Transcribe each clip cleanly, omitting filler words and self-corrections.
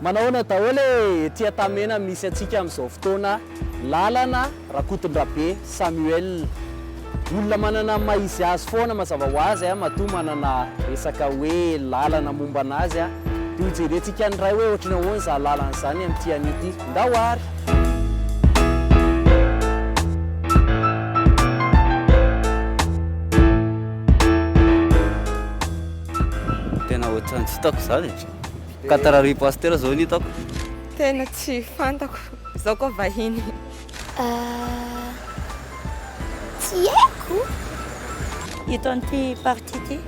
Manahoana daholo tia tamena misy atsika amin'izao fotoana lalana Rakotondrabe Samuel. Olona manana maizy azy foana mazava ho azy matoa manana resaka hoe lalana momba anazy dia jerentsika ny ray hoe ohatrany ahoana za lalana izany amin'ity an'ity ndahoary. Tena ohatrany tsy hitako izany 4 arivo pasteur zao ny hitako. Tena tsy fantako izao koa vahiny. Tsy haiko. Ito an'ity parti ity.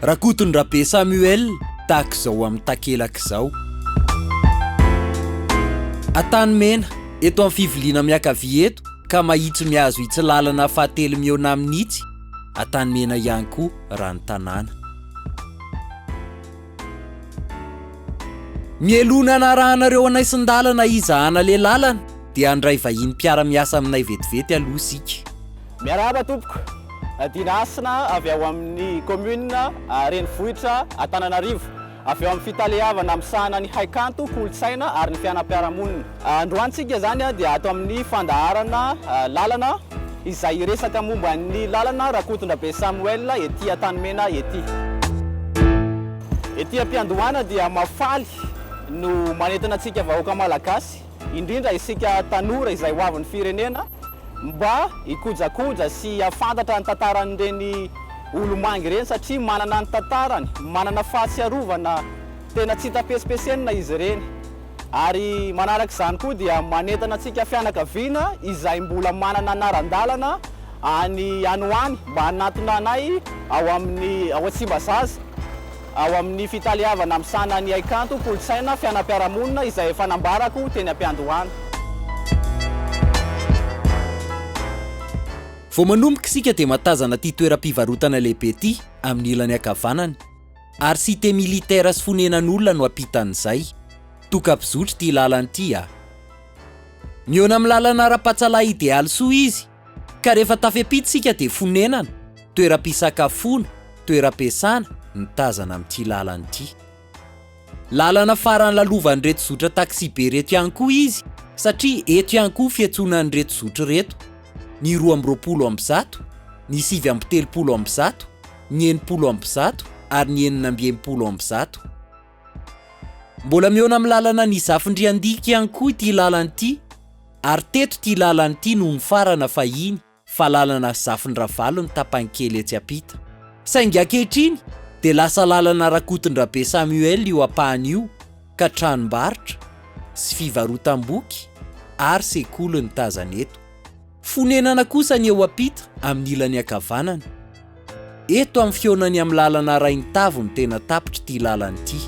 Rakotondrabe Samuel tahaka izao amin'ny takelaka izao. Antanimena eto amin'ny fiviliana miakavy eto ka mahitsy miazo itsy lalana fahatelo miaona amin'itsy. Antanimena ihany koa raha ny tanàna. Mielona anarahanareo anaisin-dalana izahana le lalana dia andray vahiny mpiara-miasa aminay vetivety aloha isika. Miarahaba tompoko. Dinasina avy ao amin'ny commune Renivohitra Antananarivo. Avy ao amin'ny fitalehavana amsahana ny haikanto, kolotsaina ary ny fianam-piarahamonina. Androantsika zany dia ato amin'ny fandaharana lalana izay resaka momba ny lalana Rakotondrabe Samuel ety Antanimena ety. Ety am-piandohana dia mafaly no manentana antsika vahoaka malagasy, indrindra isika tanora izay ho avin'ny firenena mba ikojakoja sy afantatra ny tantaran'ireny olomangy ireny satria manana ny tantarany, manana fahatsiarovana tena tsy hita-pesipesena izy ireny. Ary manaraka izany koa dia manentana antsika fianakaviana izay mbola manana anaran-dalana any anoany mba hanatona anay ao Tsimbazaza, ao amin'ny fitalehavana amsana ny haikanto, kolotsaina, fianam-piarahamonina izay efa nambarako teny am-piandohana. Vao manomboka isika dia matazana ity toeram-pivarotana lehibe ity amin'ny ilany ankavanana ary site militaire sy fonenan'olona no ampitan'izay. Toka-pizotra ity lalana ity miona amin'ny lalana ara-pahatsalahy idealy soa izy ka rehefa tafepita isika dia fonenana, toeram-pisakafoana, toeram-piasana ny tazana amin'ity lalana ity. Lalana farany lalovan'ny reto zotra taksi be reto ihany koa izy satria eto ihany koa fiantsonan'ny reto zotra reto. Ny 20 ny 7 ny 9 ary ny 9 Mbola miona amin'ny lalana ny Zafindriandika ihany koa ity lalana ity ary teto ity lalana ity no ny farana fahiny fa lalana Zafindravalo ny tapany kely etsy ampita. Saingy ankehitriny dia lasa lalana Rakotondrabe Samuel io ampahany io ka tranombarotra sy fivarotam-boky ary sekoly ny tazana eto. Fonenana kosa ny eo ampita amin'ny ilany ankavanana. Eto amin'ny fionany amin'ny lalana Raintavo ny tena tapitra ity lalana ity.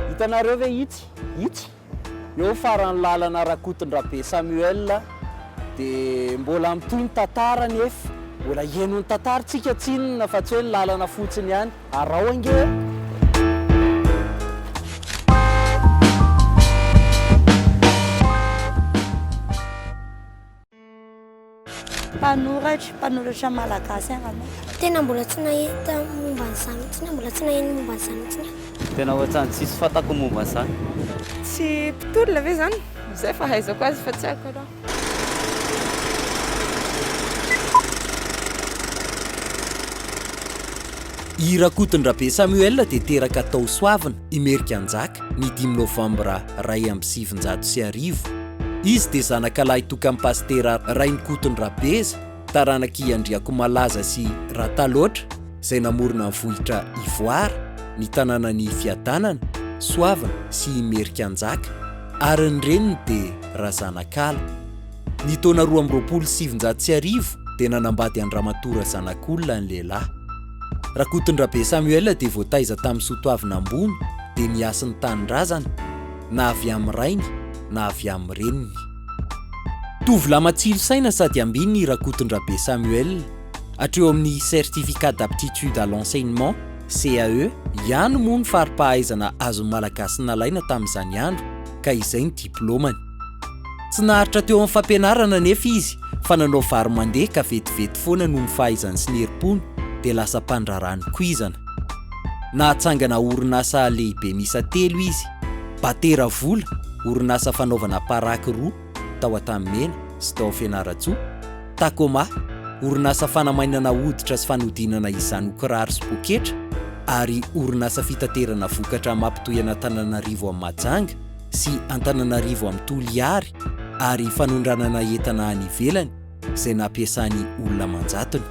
Hitanareo ve itsy eo farany lalana Rakotondrabe Samuel dia mbola mitoy ny tantara nefa mbola heno ny tantara tsika tsinona fa tsy hoe ny lalana fotsiny ihany. Arao ange mpanoratra malagasy angamba. Tena mbola tsy nahita momba an'izany, mbola tsy naheno momba an'izany. Tena ohatrany tsisy fantako momba an'izany. Tsy mpitolona ve zany? Izay fa haizako azy fa tsy haiko aloha. I Rakotondrabe Samuel dia teraka tao soavina Imerika Anjaka ny 5 Novambra 2009. Izy dia zanakalahy tokan'ny pastera Rainkotondrabeza, taranaky Andriako Malaza sy Rataloatra izay namorona ny vohitra Ivoara, ny tanànan'ny Fiadanana Soavina sy Merikanjaka ary ny reniny dia Razanakala. Ny taona 2027 dia nanambady Andramatora Zanak'olona ny lehilahy. Rakotondrabe Samuel dia voataiza tamin'ny soatoavina ambony dia niasa ny tanindrazana na avy amin'ny rainy na avy amin'ny reniny. Tovolahy matsilo saina sady ambiny Rakotondrabe Samuel, hatreo amin'ny certificat d'aptitude à l'enseignement CAE ihany moa ny fari-pahaizana azon'ny malagasy nalaina tamin'izany andro ka izay ny diplômany. Tsy naharitra teo amin'ny fampianarana nefa izy fa nanao vary mandeha ka vetivety foana noho ny fahaizany sy ny herim-pony dia lasa mpandrarany koizana. Nahatsangana orinasa lehibe miisa 3 izy: Batera Vola, orinasa fanaovana paraky 2 tao Antanimena sy tao Fianaratsoa; Takoma, orinasa fanamainana hoditra sy fanodinana izany ho kiraro sy poketra; ary orinasa fitaterana vokatra mampitoy an'Antananarivo amin'ny Mahajanga sy Antananarivo amin'ny Toliary, ary fanondranana entana any ivelany izay nampiasany olona manjatony.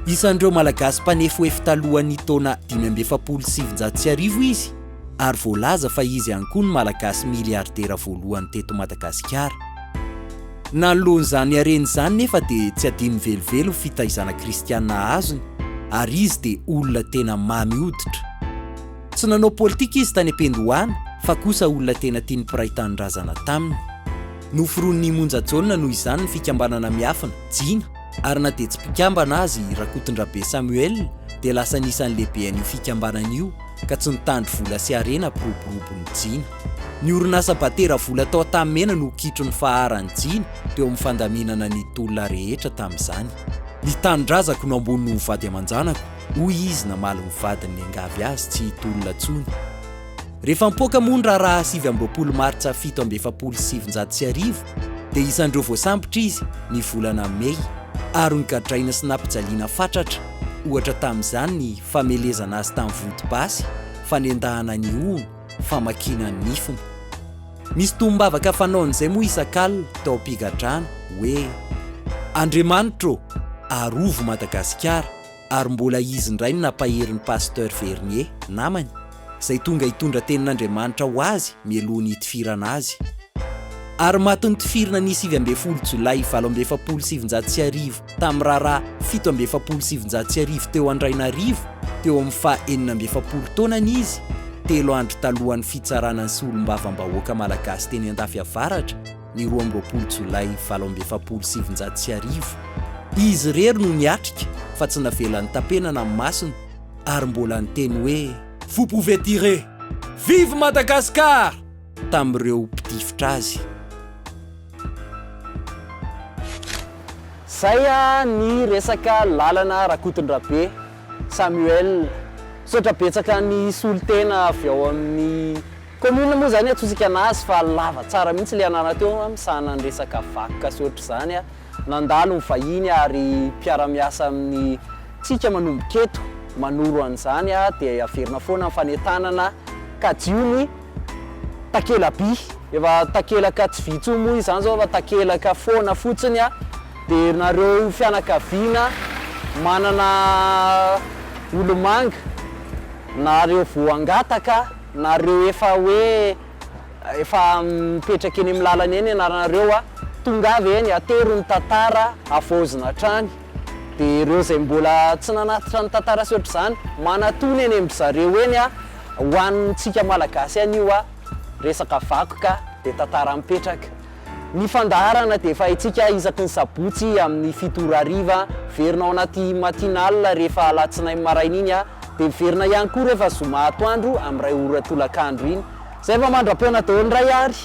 Isan'ireo malagasy mpanefa efa talohan'ny taona 577 izy, ary voalaza fa izy ihany koa ny malagasy miliardera voalohany teto Madagasikara. Nanoloan'izany haren'izany nefa dia tsy adino velivelo fitaizana kristiana azony, ary izy dia olona tena mamy hoditra. Tsy nanao politika izy tany am-pendohana fa kosa olona tena tiany mpiray tanindrazana taminy. Noforoan'ny Monjajaona noho izany ny fikambanana miafina Jina, ary na dia tsy mpikambana azy Rakotondrabe Samuel dia lasa nisan'ny lehibe an'io fikambanana io ka tsy nitandry vola sy harena pirobirobony Jina. Ny orinasa Batera Vola tao Antanimena no kitro ny faharan'ny Jina teo amin'ny fandaminana ny tolona rehetra tamin'izany. Ny tanindrazako no ambony no vady aman-janako, hoy izy namaly ny vadiny angavy azy tsy tolona tsony. Rehefa mipoaka moa ny raharaha 7 Martsa 1770 dia isan'ireo voasambotra izy ny volana Mey, ary nigadraina sy nampijaliana fatratra, ohatra tamin'izany ny famelezana azy tamin'ny Vodibasy, fanendahana ny hohony, famakina ny nifiny. Misy tombavaka fanaon'izay moa isan-kalina tao am-pigadrana hoe: Andriamanitra arovo Madagasikara, ary mbola izy indray no nampaherin'ny Pasteur Vernier namany, izay tonga hitondra tenin'Andriamanitra ho azy mialohan'ny hitifirana azy. Ary matin'ny tifirana ny 7 Jolay 1770 tamin'ny raharaha 1770 teo Andrainarivo, teo amin'ny faha 47 taonany izy, 3 andro talohan'ny fitsarana sy olom-bavam-bahoaka malagasy teny Andafy Avaratra, ny 12 Jolay 1770. Izy rery no niatrika fa tsy navelan'ny tapenana amin'ny masony, ary mbola niteny hoe: Vous pouvez tirer, vive Madagascar! Tamin'ireo mpidifitra azy. Zay ny resaka lalana Rakotondrabe Samuel. Sotra betsaka ny solotena avy ao amin'ny commune moa zany atsosika anazy fa lava tsara mihitsy le anana teo misahana ny resaka vakoka sotra zany nandalo ny vahiny ary mpiara-miasa amin'ny tsika manomboka eto manoro an'izany dia averina foana ny fanetanana kadiony takela-by, efa takelaka tsy vitso moa izany zao, fa takelaka foana fotsiny dia nareo fianakaviana manana olomanga, nareo voangataka, nareo efa hoe efa mipetraka eny amin'ny lalana eny nareo tonga avy eny atero ny tantara avozina trany, dia ireo izay mbola tsy nanatitra ny tantara sy ohatr'izany manatony eny amin'ny zareo eny ho antsika malagasy any io resaka vakoka dia tantara mipetraka. Ny fandaharana dia efa itsika isaky ny sabotsy amin'ny 7 hariva, verina ao anaty matinalina rehefa alatsinainy maraina iny dia verina ihany koa rehefa zoma atoandro amin'ny 2 ora tolakandro iny. Zay fa mandra-peona daholo indray ary.